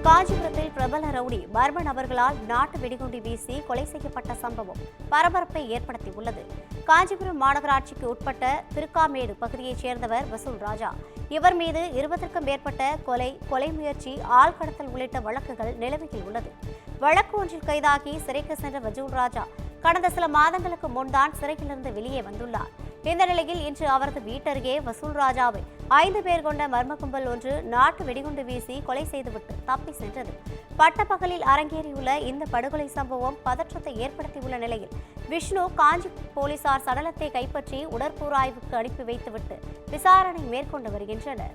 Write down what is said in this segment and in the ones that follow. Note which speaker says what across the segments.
Speaker 1: காஞ்சிபுரத்தில் பிரபல ரவுடி மர்ம நபர்களால் நாட்டு வெடிகுண்டு வீசி கொலை செய்யப்பட்ட சம்பவம் பரபரப்பை ஏற்படுத்தியுள்ளது. காஞ்சிபுரம் மாநகராட்சிக்கு உட்பட்ட திருக்காமேடு பகுதியைச் சேர்ந்தவர் வசூல் ராஜா. இவர் மீது 20க்கும் மேற்பட்ட கொலை முயற்சி, ஆள்கடத்தல் உள்ளிட்ட வழக்குகள் நிலுவையில் உள்ளது. வழக்கு ஒன்றில் கைதாகி சிறைக்கு சென்ற வசூல் ராஜா கடந்த சில மாதங்களுக்கு முன்தான் சிறையிலிருந்து வெளியே வந்துள்ளார். இந்த நிலையில் இன்று அவரது வீட்டருகே வசூல் ராஜாவை 5 பேர் கொண்ட மர்ம கும்பல் ஒன்று நாட்டு வெடிகுண்டு வீசி கொலை செய்துவிட்டு தப்பி சென்றது. பட்டப்பகலில் அரங்கேறியுள்ள இந்த படுகொலை சம்பவம் பதற்றத்தை ஏற்படுத்தியுள்ள நிலையில் விஷ்ணு காஞ்சி போலீசார் சடலத்தை கைப்பற்றி உடற்கூறாய்வுக்கு அனுப்பி வைத்துவிட்டு விசாரணை மேற்கொண்டு வருகின்றனர்.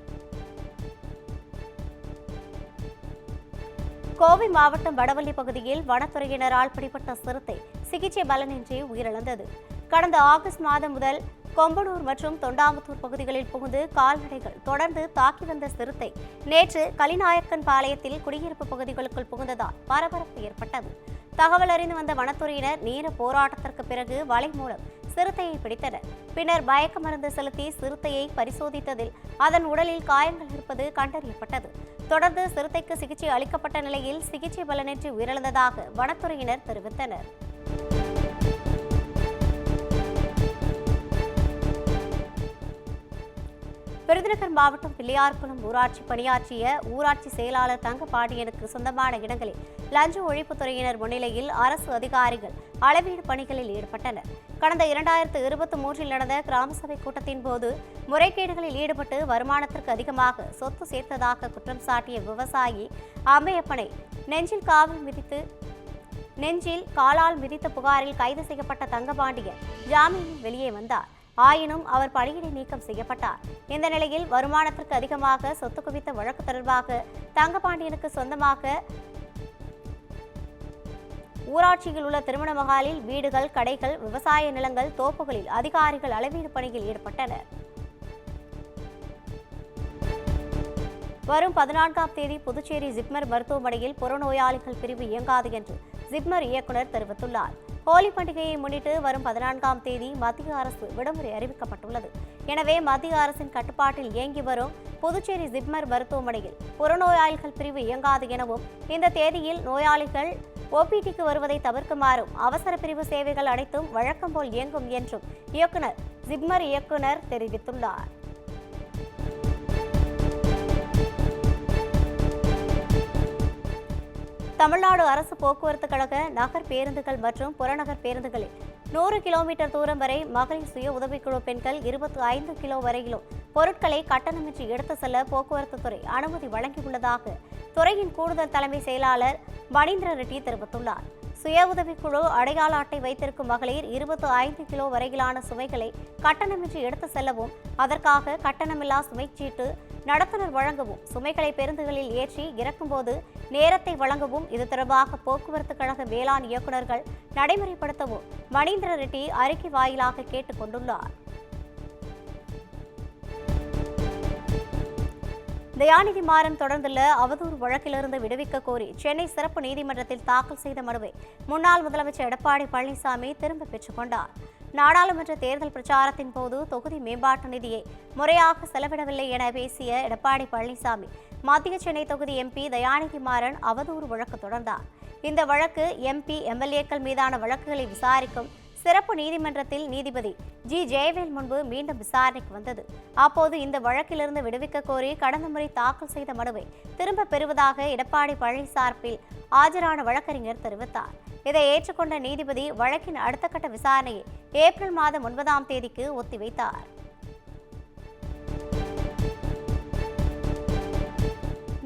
Speaker 1: கோவை மாவட்டம் வடவள்ளி பகுதியில் வனத்துறையினரால் பிடிபட்ட சிறுத்தை சிகிச்சை பலனின்றி உயிரிழந்தது. கடந்த ஆகஸ்ட் மாதம் முதல் கொம்பனூர் மற்றும் தொண்டாமுத்தூர் பகுதிகளில் புகுந்து கால்நடைகள் தொடர்ந்து தாக்கி வந்த சிறுத்தை நேற்று கலிநாயக்கன் பாளையத்தில் குடியிருப்பு பகுதிகளுக்குள் புகுந்ததால் பரபரப்பு ஏற்பட்டது. தகவல் அறிந்து வந்த வனத்துறையினர் நீண்ட போராட்டத்திற்கு பிறகு வலை மூலம் சிறுத்தையை பிடித்தனர். பின்னர் மயக்க மருந்து செலுத்தி சிறுத்தையை பரிசோதித்ததில் அதன் உடலில் காயங்கள் இருப்பது கண்டறியப்பட்டது. தொடர்ந்து சிறுத்தைக்கு சிகிச்சை அளிக்கப்பட்ட நிலையில் சிகிச்சை பலனின்றி உயிரிழந்ததாக வனத்துறையினர் தெரிவித்தனர். விருதுநகர் மாவட்டம் பிள்ளையார்குளம் ஊராட்சி பணியாற்றிய ஊராட்சி செயலாளர் தங்கபாண்டியனுக்கு சொந்தமான இடங்களில் லஞ்ச ஒழிப்புத்துறையினர் முன்னிலையில் அரசு அதிகாரிகள் அளவீடு பணிகளில் ஈடுபட்டனர். கடந்த 2023 நடந்த கிராம சபை கூட்டத்தின் போது முறைகேடுகளில் ஈடுபட்டு வருமானத்திற்கு அதிகமாக சொத்து சேர்த்ததாக குற்றம் சாட்டிய விவசாயி அம்மையப்பனை நெஞ்சில் காலால் மிதித்த புகாரில் கைது செய்யப்பட்ட தங்கபாண்டியன் ஜாமீனில் வெளியே வந்தார். ஆயினும் அவர் பணியிடை நீக்கம் செய்யப்பட்டார். இந்த நிலையில் வருமானத்திற்கு அதிகமாக சொத்து குவித்த வழக்கு தொடர்பாக தங்கபாண்டியனுக்கு சொந்தமாக ஊராட்சியில் உள்ள திருமண மகாலில் வீடுகள், கடைகள், விவசாய நிலங்கள், தோப்புகளில் அதிகாரிகள் அளவீடு பணியில் ஈடுபட்டனர். வரும் 14ஆம் தேதி புதுச்சேரி ஜிப்மர் மருத்துவமனையில் புறநோயாளிகள் பிரிவு இயங்காது என்று ஜிப்மர் இயக்குநர் தெரிவித்துள்ளார். ஹோலி பண்டிகையை முன்னிட்டு வரும் 14ஆம் தேதி மத்திய அரசு விடுமுறை அறிவிக்கப்பட்டுள்ளது. எனவே மத்திய அரசின் கட்டுப்பாட்டில் இயங்கி வரும் புதுச்சேரி ஜிப்மர் மருத்துவமனையில் புறநோயாளிகள் பிரிவு இயங்காது எனவும், இந்த தேதியில் நோயாளிகள் ஓபிடிக்கு வருவதை தவிர்க்குமாறும், அவசர பிரிவு சேவைகள் அனைத்தும் வழக்கம் போல் இயங்கும் என்றும் ஜிப்மர் இயக்குநர் தெரிவித்துள்ளார். தமிழ்நாடு அரசு போக்குவரத்து கழக நகர் பேருந்துகள் மற்றும் புறநகர் பேருந்துகளில் 100 கிலோமீட்டர் தூரம் வரை மகளிர் சுய உதவிக்குழு பெண்கள் 25 கிலோ வரையிலும் பொருட்களை கட்டணமின்றி எடுத்து செல்ல போக்குவரத்து துறை அனுமதி வழங்கியுள்ளதாக துறையின் கூடுதல் தலைமை செயலாளர் மணீந்திர ரெட்டி தெரிவித்துள்ளார். சுய உதவிக்குழு அடையாள அட்டை வைத்திருக்கும் மகளிர் 25 கிலோ வரையிலான சுமைகளை கட்டணமின்றி எடுத்து செல்லவும், அதற்காக கட்டணமில்லா சுமைச்சீட்டு நடத்துனர் வழங்கவும், சுமைகளை பேருந்துகளில் ஏற்றி இறக்கும்போது நேரத்தை வழங்கவும் இது தொடர்பாக போக்குவரத்து கழக வேளாண் இயக்குநர்கள் நடைமுறைப்படுத்தவும் மணீந்திர ரெட்டி அறிக்கை வாயிலாக கேட்டுக் கொண்டுள்ளார். தயாநிதி மாறன் தொடர்ந்துள்ள அவதூறு வழக்கிலிருந்து விடுவிக்க கோரி சென்னை சிறப்பு நீதிமன்றத்தில் தாக்கல் செய்த மனுவை முன்னாள் முதலமைச்சர் எடப்பாடி பழனிசாமி திரும்பப் பெற்றுக் கொண்டார். நாடாளுமன்ற தேர்தல் பிரச்சாரத்தின் போது தொகுதி மேம்பாட்டு நிதியை முறையாக செலவிடவில்லை என பேசிய எடப்பாடி பழனிசாமி மத்திய சென்னை தொகுதி எம்பி தயாநிதி மாறன் அவதூறு வழக்கு தொடர்ந்தார். இந்த வழக்கு எம்பி, எம்எல்ஏக்கள் மீதான வழக்குகளை விசாரிக்கும் சிறப்பு நீதிமன்றத்தில் நீதிபதி ஜி. ஜெயவேல் முன்பு மீண்டும் விசாரணைக்கு வந்தது. அப்போது இந்த வழக்கிலிருந்து விடுவிக்க கோரி கடந்த முறை தாக்கல் செய்த மனுவை திரும்பப் பெறுவதாக எடப்பாடி பழனிசாமி சார்பில் ஆஜரான வழக்கறிஞர் தெரிவித்தார். இதை ஏற்றுக்கொண்ட நீதிபதி வழக்கின் அடுத்த கட்ட விசாரணையை ஏப்ரல் மாதம் 9ஆம் தேதிக்கு ஒத்திவைத்தார்.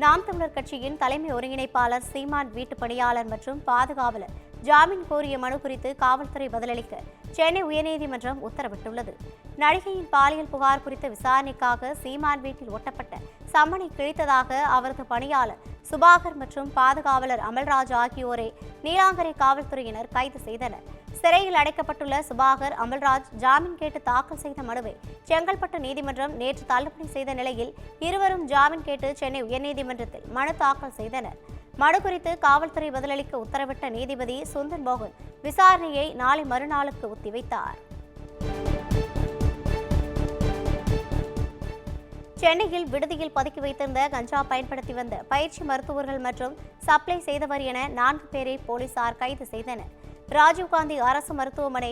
Speaker 1: நாம் தமிழர் கட்சியின் தலைமை ஒருங்கிணைப்பாளர் சீமான் வீட்டு பணியாளர் மற்றும் பாதுகாவலர் ஜாமீன் கோரிய மனு குறித்து காவல்துறை பதிலளிக்க சென்னை உயர்நீதிமன்றம் உத்தரவிட்டுள்ளது. நடிகையின் பாலியல் புகார் குறித்த விசாரணைக்காக சீமான் வீட்டில் ஒட்டப்பட்ட சம்மனை கிழித்ததாக அவரது பணியாளர் சுபாகர் மற்றும் பாதுகாவலர் அமல்ராஜ் ஆகியோரை நீலாங்கரை காவல்துறையினர் கைது செய்தனர். சிறையில் அடைக்கப்பட்டுள்ள சுபாகர், அமல்ராஜ் ஜாமீன் கேட்டு தாக்கல் செய்த மனுவை செங்கல்பட்டு நீதிமன்றம் நேற்று தள்ளுபடி செய்த நிலையில் இருவரும் ஜாமீன் கேட்டு சென்னை உயர்நீதிமன்றத்தில் மனு தாக்கல் செய்தனர். மனு குறித்து காவல்துறை பதிலளிக்க உத்தரவிட்ட நீதிபதி சுந்தர் மோகன் விசாரணையை நாளை மறுநாளுக்கு ஒத்திவைத்தார். சென்னையில் விடுதியில் பதுக்கி வைத்திருந்த கஞ்சா பயன்படுத்தி வந்த பயிற்சி மருத்துவர்கள் மற்றும் சப்ளை செய்தவர் என 4 பேரை போலீசார் கைது செய்தனர். ராஜீவ்காந்தி அரசு மருத்துவமனை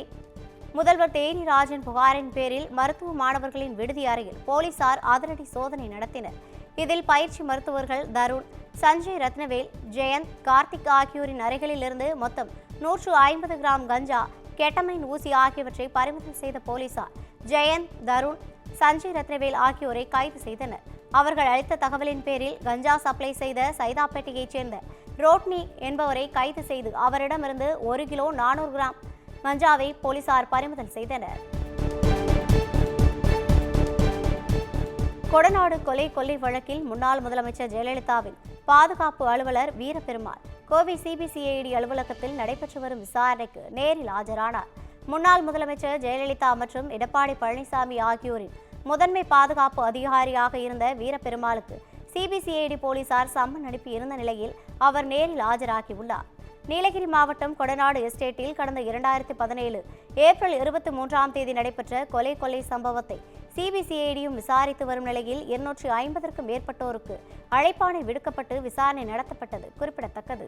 Speaker 1: முதல்வர் தேனிராஜன் புகாரின் பேரில் மருத்துவ மாணவர்களின் விடுதி அறையில் போலீசார் அதிரடி சோதனை நடத்தினர். இதில் பயிற்சி மருத்துவர்கள் தருண், சஞ்சய் ரத்னவேல், ஜெயந்த், கார்த்திக் ஆகியோரின் அறைகளில் இருந்து மொத்தம் 150 கிராம் கஞ்சா, கெட்டமைன் ஊசி ஆகியவற்றை பறிமுதல் செய்த போலீசார் ஜெயந்த், தருண், சஞ்சய் ரத்னவேல் ஆகியோரை கைது செய்தனர். அவர்கள் அளித்த தகவலின் பேரில் கஞ்சா சப்ளை செய்த சைதாப்பேட்டையைச் சேர்ந்த ரோட்னி என்பவரை கைது செய்து அவரிடமிருந்து 1 கிலோ 400 கிராம் கஞ்சாவை போலீசார் பறிமுதல் செய்தனர். கொடநாடு கொள்ளை வழக்கில் முன்னாள் முதலமைச்சர் ஜெயலலிதாவின் பாதுகாப்பு அலுவலர் வீரபெருமாள் கோவை சிபிசிஐடி அலுவலகத்தில் நடைபெற்று வரும் விசாரணைக்கு நேரில் ஆஜரானார். முன்னாள் முதலமைச்சர் ஜெயலலிதா மற்றும் எடப்பாடி பழனிசாமி ஆகியோரின் முதன்மை பாதுகாப்பு அதிகாரியாக இருந்த வீரபெருமாளுக்கு சிபிசிஐடி போலீசார் சம்மன் அனுப்பி இருந்த நிலையில் அவர் நேரில் ஆஜராகியுள்ளார். நீலகிரி மாவட்டம் கொடநாடு எஸ்டேட்டில் கடந்த 2017 ஏப்ரல் 23ஆம் தேதி நடைபெற்ற கொலை சம்பவத்தை சிபிசிஐடியும் விசாரித்து வரும் நிலையில் 250க்கும் மேற்பட்டோருக்கு அழைப்பாணை விடுக்கப்பட்டு விசாரணை நடத்தப்பட்டது குறிப்பிடத்தக்கது.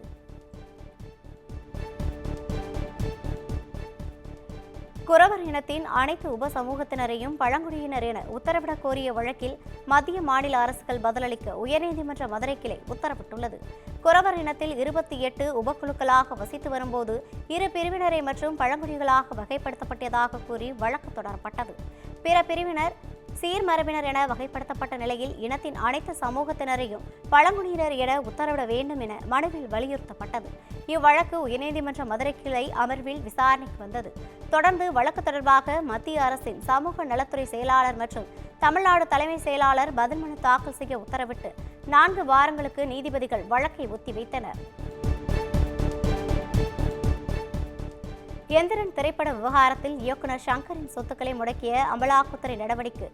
Speaker 1: குறவர் இனத்தின் அனைத்து உபசமூகத்தினரையும் பழங்குடியினர் என உத்தரவிடக் கோரிய வழக்கில் மத்திய மாநில அரசுகள் பதிலளிக்க உயர்நீதிமன்ற மதுரை கிளை உத்தரவிட்டுள்ளது. குறவர் இனத்தில் 28 உபக்குழுக்களாக வசித்து வரும்போது 2 பிரிவினரை மற்றும் பழங்குடிகளாக வகைப்படுத்தப்பட்டதாக கூறி வழக்கு தொடரப்பட்டது. பிற பிரிவினர் சீர்மரபினர் என வகைப்படுத்தப்பட்ட நிலையில் இனத்தின் அனைத்து சமூகத்தினரையும் பழங்குடியினர் என உத்தரவிட வேண்டும் என மனுவில் வலியுறுத்தப்பட்டது. இவ்வழக்கு உயர்நீதிமன்ற மதுரை கிளை அமர்வில் விசாரணைக்கு வந்தது. தொடர்ந்து வழக்கு தொடர்பாக மத்திய அரசின் சமூக நலத்துறை செயலாளர் மற்றும் தமிழ்நாடு தலைமை செயலாளர் பதில் மனு தாக்கல் செய்ய உத்தரவிட்டு 4 வாரங்களுக்கு நீதிபதிகள் வழக்கை ஒத்திவைத்தனர். எந்திரன் திரைப்பட விவகாரத்தில் இயக்குநர் சங்கரின் சொத்துக்களை முடக்கிய அமலாக்கத்துறை நடவடிக்கை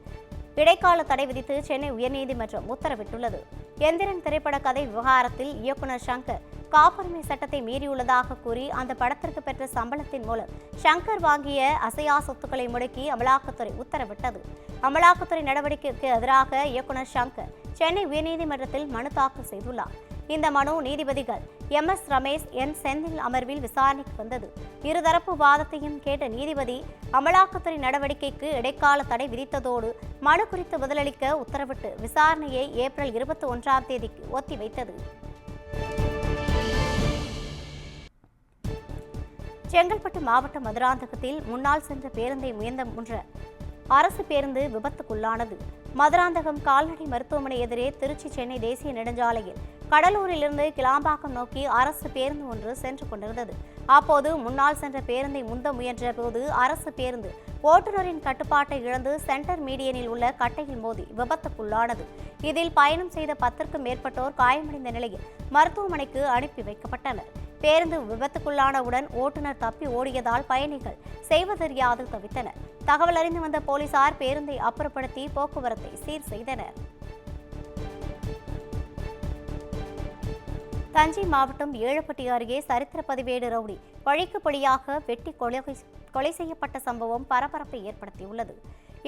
Speaker 1: இடைக்கால தடை விதித்து சென்னை உயர்நீதிமன்றம் உத்தரவிட்டுள்ளது. எந்திரன் திரைப்பட கதை விவகாரத்தில் இயக்குநர் சங்கர் காப்புரிமை சட்டத்தை மீறியுள்ளதாக கூறி அந்த படத்திற்கு பெற்ற சம்பளத்தின் மூலம் சங்கர் வாங்கிய அசையா சொத்துக்களை முடக்கி அமலாக்கத்துறை உத்தரவிட்டது. அமலாக்கத்துறை நடவடிக்கைக்கு எதிராக இயக்குநர் சங்கர் சென்னை உயர்நீதிமன்றத்தில் மனு தாக்கல் செய்துள்ளார். இந்த மனு நீதிபதிகள் MS ரமேஷ், N செந்தில் அமர்வில் விசாரணைக்கு வந்தது. இருதரப்பு வாதத்தையும் கேட்ட நீதிபதி அமலாக்கத்துறை நடவடிக்கைக்கு இடைக்கால தடை விதித்ததோடு மனு குறித்து பதிலளிக்க உத்தரவிட்டு விசாரணையை ஏப்ரல் 21ஆம் தேதிக்கு ஒத்திவைத்தது. செங்கல்பட்டு மாவட்டம் மதுராந்தகத்தில் முன்னால் சென்ற பேருந்தை முயன்ற அரசு பேருந்து விபத்துக்குள்ளானது. மதுராந்தகம் கால்நடை மருத்துவமனை எதிரே திருச்சி சென்னை தேசிய நெடுஞ்சாலையில் கடலூரிலிருந்து கிளாம்பாக்கம் நோக்கி அரசு பேருந்து ஒன்று சென்று கொண்டிருந்தது. அப்போது முன்னால் சென்ற பேருந்தை முந்த முயன்ற போது அரசு பேருந்து ஓட்டுநரின் கட்டுப்பாட்டை இழந்து சென்டர் மீடியனில் உள்ள கட்டையில் மோதி விபத்துக்குள்ளானது. இதில் பயணம் செய்த 10க்கும் மேற்பட்டோர் காயமடைந்த நிலையில் மருத்துவமனைக்கு அனுப்பி வைக்கப்பட்டனர். பேருந்து விபத்துக்குள்ளானவுடன் ஓட்டுநர் தப்பி ஓடியதால் பயணிகள் செய்வதறியாது தவித்தனர். தகவல் அறிந்து வந்த போலீசார் பேருந்தை அப்புறப்படுத்தி போக்குவரத்தை சீர் செய்தனர். தஞ்சை மாவட்டம் ஏழப்பட்டி அருகே சரித்திர பதிவேடு ரவுடி பழிக்கு பழியாக வெட்டி கொலை செய்யப்பட்ட சம்பவம் பரபரப்பை ஏற்படுத்தியுள்ளது.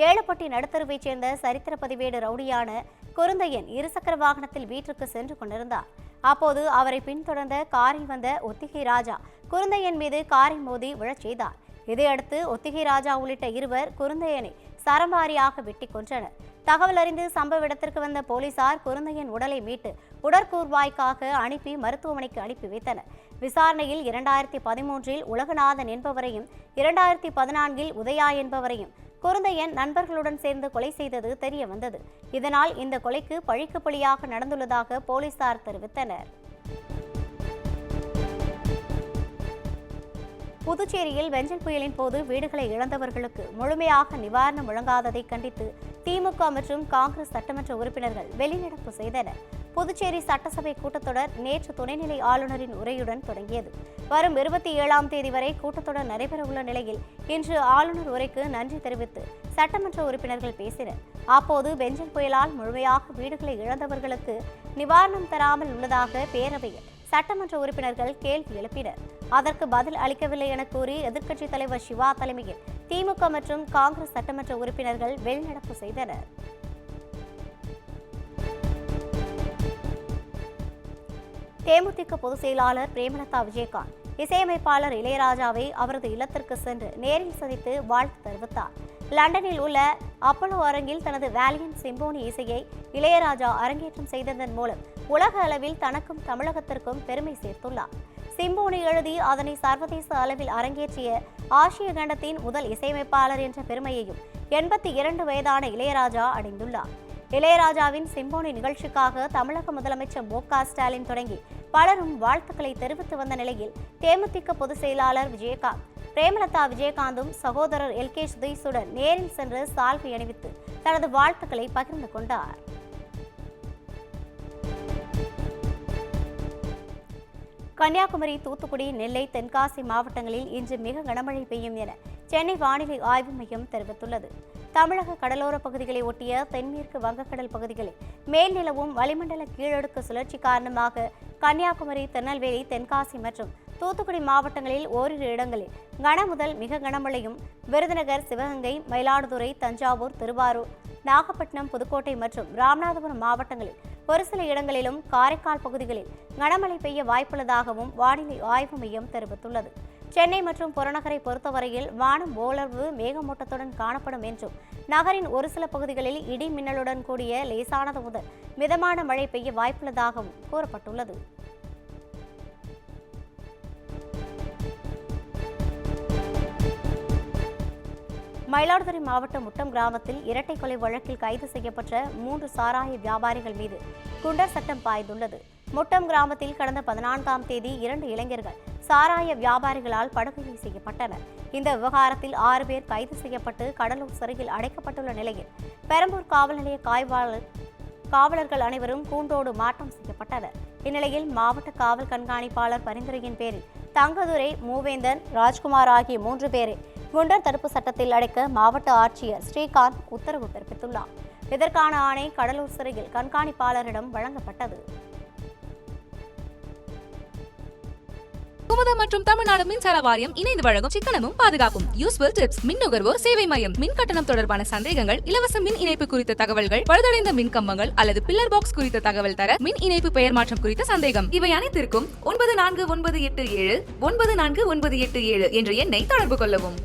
Speaker 1: ஏழப்பட்டி நடுத்தருவைச் சேர்ந்த சரித்திர பதிவேடு ரவுடியான குருந்தையன் இருசக்கர வாகனத்தில் வீட்டிற்கு சென்று கொண்டிருந்தார். அப்போது அவரை பின்தொடர்ந்த காரில் வந்த ஒத்திகை ராஜா குருந்தையன் மீது காரை மோதி விழச் செய்தார். இதையடுத்து ஒத்திகை ராஜா உள்ளிட்ட 2 குருந்தையனை சரமாரியாக வெட்டி கொன்றனர். தகவல் அறிந்து சம்பவ இடத்திற்கு வந்த போலீசார் குருந்தையன் உடலை மீட்டு உடற்கூர்வாய்க்காக அனுப்பி மருத்துவமனைக்கு அனுப்பி வைத்தனர். விசாரணையில் 2013இல் உலகநாதன் என்பவரையும் 2014இல் உதயா என்பவரையும் குருந்தையன் நண்பர்களுடன் சேர்ந்து கொலை செய்தது தெரிய வந்தது. இதனால் இந்த கொலைக்கு பழிக்கு பழியாக நடந்துள்ளதாக போலீசார் தெரிவித்தனர். புதுச்சேரியில் வெஞ்சல் புயலின் போது வீடுகளை இழந்தவர்களுக்கு முழுமையாக நிவாரணம் வழங்காததை கண்டித்து திமுக மற்றும் காங்கிரஸ் சட்டமன்ற உறுப்பினர்கள் வெளிநடப்பு செய்தனர். புதுச்சேரி சட்டசபை கூட்டத்தொடர் நேற்று துணைநிலை ஆளுநரின் உரையுடன் தொடங்கியது. வரும் 27ஆம் தேதி வரை கூட்டத்தொடர் நடைபெறவுள்ள நிலையில் இன்று ஆளுநர் உரைக்கு நன்றி தெரிவித்து சட்டமன்ற உறுப்பினர்கள் பேசினர். அப்போது வெஞ்சல் புயலால் முழுமையாக வீடுகளை இழந்தவர்களுக்கு நிவாரணம் தராமல் உள்ளதாக பேரவையில் சட்டமன்ற உறுப்பினர்கள் கேள்வி எழுப்பினர். அதற்கு பதில் அளிக்கவில்லை என கூறி எதிர்க்கட்சித் தலைவர் சிவா தலைமையில் திமுக மற்றும் காங்கிரஸ் சட்டமன்ற உறுப்பினர்கள் வெளிநடப்பு செய்தனர். தேமுதிக பொதுச் செயலாளர் பிரேமலதா விஜயகாந்த் இசையமைப்பாளர் இளையராஜாவை அவரது இல்லத்திற்கு சென்று நேரில் சந்தித்து வாழ்த்து தெரிவித்தார். லண்டனில் உள்ள அப்போலோ அரங்கில் தனது வேலியன்ட் சிம்போனி இசையை இளையராஜா அரங்கேற்றம் செய்ததன் மூலம் உலக அளவில் தனக்கும் தமிழகத்திற்கும் பெருமை சேர்த்துள்ளார். சிம்போனி எழுதி அதனை சர்வதேச அளவில் அரங்கேற்றிய ஆசிய கண்டத்தின் முதல் இசையமைப்பாளர் என்ற பெருமையையும் 82 வயதான இளையராஜா அடைந்துள்ளார். இளையராஜாவின் சிம்போனி நிகழ்ச்சிக்காக தமிழக முதலமைச்சர் மு.க. ஸ்டாலின் தொடங்கி பலரும் வாழ்த்துக்களை தெரிவித்து வந்த நிலையில் தேமுதிக பொதுச் செயலாளர் விஜயகாந்த் பிரேமலதா விஜயகாந்தும் சகோதரர் எல்.கே. சுதீஷுடன் நேரில் சென்று சால்வை அணிவித்து தனது வாழ்த்துக்களை பகிர்ந்து கொண்டார். கன்னியாகுமரி, தூத்துக்குடி, நெல்லை, தென்காசி மாவட்டங்களில் இன்று மிக கனமழை பெய்யும் என சென்னை வானிலை ஆய்வு மையம் தெரிவித்துள்ளது. தமிழக கடலோர பகுதிகளை ஒட்டிய தென்மேற்கு வங்கக்கடல் பகுதிகளில் மேல் நிலவும் வளிமண்டல கீழடுக்கு சுழற்சி காரணமாக கன்னியாகுமரி, திருநெல்வேலி, தென்காசி மற்றும் தூத்துக்குடி மாவட்டங்களில் ஓரிரு இடங்களில் கன முதல் மிக கனமழையும், விருதுநகர், சிவகங்கை, மயிலாடுதுறை, தஞ்சாவூர், திருவாரூர், நாகப்பட்டினம், புதுக்கோட்டை மற்றும் ராமநாதபுரம் மாவட்டங்களில் ஒரு சில இடங்களிலும், காரைக்கால் பகுதிகளில் கனமழை பெய்ய வாய்ப்புள்ளதாகவும் வானிலை ஆய்வு மையம் தெரிவித்துள்ளது. சென்னை மற்றும் புறநகரை பொறுத்தவரையில் வானம் ஓரளவு மேகமூட்டத்துடன் காணப்படும் என்றும், நகரின் ஒரு சில பகுதிகளில் இடி மின்னலுடன் கூடிய லேசானது முதல் மிதமான மழை பெய்ய வாய்ப்புள்ளதாகவும் கூறப்பட்டுள்ளது. மயிலாடுதுறை மாவட்டம் முட்டம் கிராமத்தில் இரட்டை கொலை வழக்கில் கைது செய்யப்பட்ட 3 சாராய வியாபாரிகள் மீது குண்டர் சட்டம் பாய்ந்துள்ளது. முட்டம் கிராமத்தில் கடந்த 14ஆம் தேதி 2 இளைஞர்கள் சாராய வியாபாரிகளால் படுகொலை செய்யப்பட்டனர். இந்த விவகாரத்தில் 6 பேர் கைது செய்யப்பட்டு கடலூர் சிறையில் அடைக்கப்பட்டுள்ள நிலையில் பெரம்பூர் காவல் நிலைய காவலர்கள் அனைவரும் கூண்டோடு மாற்றம் செய்யப்பட்டனர். இந்நிலையில் மாவட்ட காவல் கண்காணிப்பாளர் பரிந்துரையின் பேரில் தங்கதுரை, மூவேந்தன், ராஜ்குமார் ஆகிய 3 பேரை குண்டர் தடுப்பு சட்டத்தில் அடைக்க மாவட்ட ஆட்சியர் ஸ்ரீகாந்த் உத்தரவு பிறப்பித்துள்ளார். இதற்கான ஆணை கடலூர் சிறையில் கண்காணிப்பாளரிடம் வழங்கப்பட்டது.
Speaker 2: குமுதம் மற்றும் தமிழ்நாடு மின்சார வாரியம் இணைந்து வழங்கும் சிக்கனமும் பாதுகாப்பும் யூஸ்ஃபுல் டிப்ஸ் மின் நுகர்வோர் சேவை மையம். மின் கட்டணம் தொடர்பான சந்தேகங்கள், இலவச மின் இணைப்பு குறித்த தகவல்கள், பழுதடைந்த மின் கம்பங்கள் அல்லது பில்லர் பாக்ஸ் குறித்த தகவல் தர, மின் இணைப்பு பெயர் மாற்றம் குறித்த சந்தேகம், இவை அனைத்திற்கும் 9497 9497 என்ற எண்ணை தொடர்பு கொள்ளவும்.